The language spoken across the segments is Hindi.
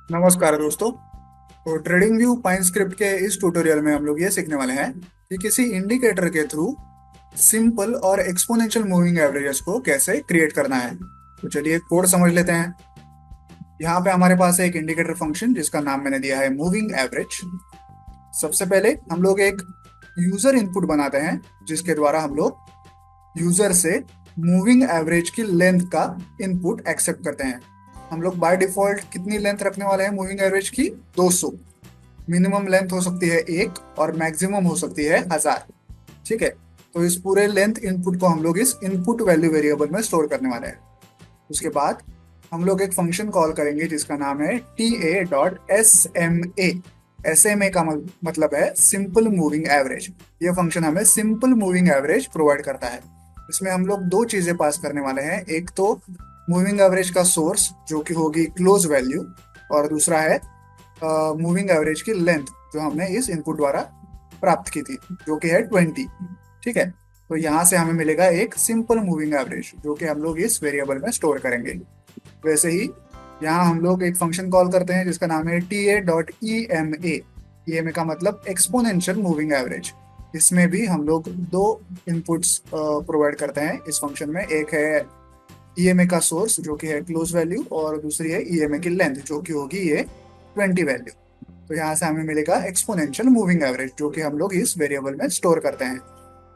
नमस्कार दोस्तों। तो ट्रेडिंग व्यू पाइन स्क्रिप्ट के इस ट्यूटोरियल में हम लोग ये सीखने वाले हैं कि किसी इंडिकेटर के थ्रू सिंपल और एक्सपोनेंशियल मूविंग एवरेजेस को कैसे क्रिएट करना है। तो चलिए कोड समझ लेते हैं। यहाँ पे हमारे पास है एक इंडिकेटर फंक्शन जिसका नाम मैंने दिया है मूविंग एवरेज। सबसे पहले हम लोग एक यूजर इनपुट बनाते हैं जिसके द्वारा हम लोग यूजर से मूविंग एवरेज की लेंथ का इनपुट एक्सेप्ट करते हैं। हम लोग बाय डिफॉल्ट कितनी लेंथ रखने वाले हैं मूविंग एवरेज की? 200। मिनिमम लेंथ हो सकती है 1 और मैक्सिमम हो सकती है 1000। ठीक है। तो इस पूरे लेंथ इनपुट को हम लोग इस इनपुट वैल्यू वेरिएबल में स्टोर करने वाले हैं। उसके बाद हम लोग एक फंक्शन कॉल करेंगे जिसका नाम है ta.SMA। SMA का मतलब है सिंपल मूविंग एवरेज। ये फंक्शन हमें सिंपल मूविंग एवरेज प्रोवाइड करता है। इसमें हम लोग दो चीजें पास करने वाले हैं, एक तो मूविंग एवरेज का सोर्स जो कि होगी क्लोज वैल्यू, और दूसरा है मूविंग एवरेज की लेंथ जो हमने इस इनपुट द्वारा प्राप्त की थी जो कि है 20। ठीक है। तो यहाँ से हमें मिलेगा एक सिंपल मूविंग एवरेज जो कि हम लोग इस वेरिएबल में स्टोर करेंगे। वैसे ही यहाँ हम लोग एक फंक्शन कॉल करते हैं जिसका नाम है ta.ema। ema का मतलब एक्सपोनेंशियल मूविंग एवरेज। इसमें भी हम लोग दो इनपुट्स प्रोवाइड करते हैं इस फंक्शन में। एक है ईएमए का सोर्स जो कि है क्लोज वैल्यू, और दूसरी है ईएमए की लेंथ जो कि होगी ये 20 वैल्यू। तो यहाँ से हमें मिलेगा एक्सपोनेंशियल मूविंग एवरेज जो कि हम लोग इस वेरिएबल में स्टोर करते हैं।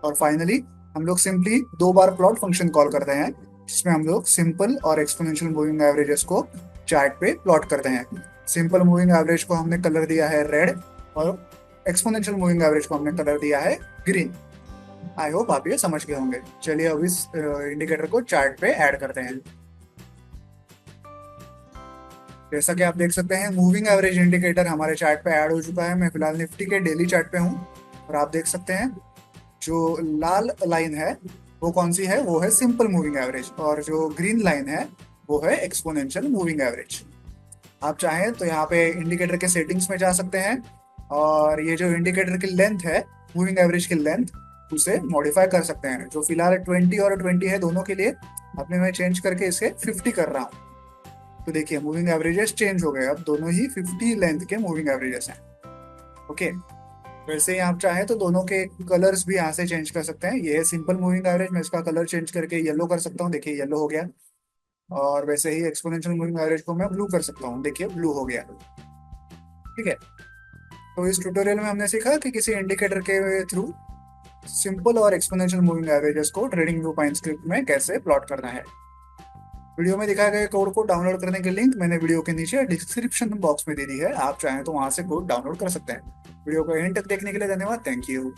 और फाइनली हम लोग सिंपली दो बार प्लॉट फंक्शन कॉल करते हैं जिसमें हम लोग सिंपल और एक्सपोनेंशियल मूविंग एवरेजेस को चार्ट पे प्लॉट करते हैं। सिंपल मूविंग एवरेज को हमने कलर दिया है रेड और एक्सपोनेंशियल मूविंग एवरेज को हमने कलर दिया है ग्रीन। आई होप आप ये समझ गए होंगे। चलिए अब इस इंडिकेटर को चार्ट पे ऐड करते हैं। जैसा कि आप देख सकते हैं मूविंग एवरेज इंडिकेटर हमारे चार्ट पे ऐड हो चुका है। मैं फिलहाल निफ्टी के डेली चार्ट पे हूँ और आप देख सकते हैं जो लाल लाइन है वो कौन सी है? वो है सिंपल मूविंग एवरेज, और जो ग्रीन लाइन है वो है एक्सपोनेंशियल मूविंग एवरेज। आप चाहें तो यहाँ पे इंडिकेटर के सेटिंग्स में जा सकते हैं और ये जो इंडिकेटर की लेंथ है, मूविंग एवरेज की लेंथ, उसे मॉडिफाई कर सकते हैं। जो फिलहाल 20 और 20 है दोनों के लिए, अपने मैं चेंज करके इसे 50 कर रहा हूँ। तो देखिए मूविंग एवरेजेस चेंज हो गए, अब दोनों ही 50 लेंथ के मूविंग एवरेजेस हैं। ओके। वैसे ही आप चाहें तो दोनों के कलर्स भी यहाँ से चेंज कर सकते हैं। ये है सिंपल मूविंग एवरेज, मैं इसका कलर चेंज करके येलो कर सकता हूँ, देखिए येलो हो गया। और वैसे ही एक्सपोनेंशियल मूविंग एवरेज को मैं ब्लू कर सकता हूँ, देखिए ब्लू हो गया। ठीक है। तो इस ट्यूटोरियल में हमने सीखा कि किसी इंडिकेटर के थ्रू सिंपल और एक्सपोनेंशियल मूविंग एवरेजेस को ट्रेडिंग व्यू पाइन स्क्रिप्ट में कैसे प्लॉट करना है। वीडियो में दिखाए गए कोड को डाउनलोड करने की लिंक मैंने वीडियो के नीचे डिस्क्रिप्शन बॉक्स में दे दी है, आप चाहें तो वहां से कोड डाउनलोड कर सकते हैं। वीडियो को एंड तक देखने के लिए धन्यवाद। Thank you.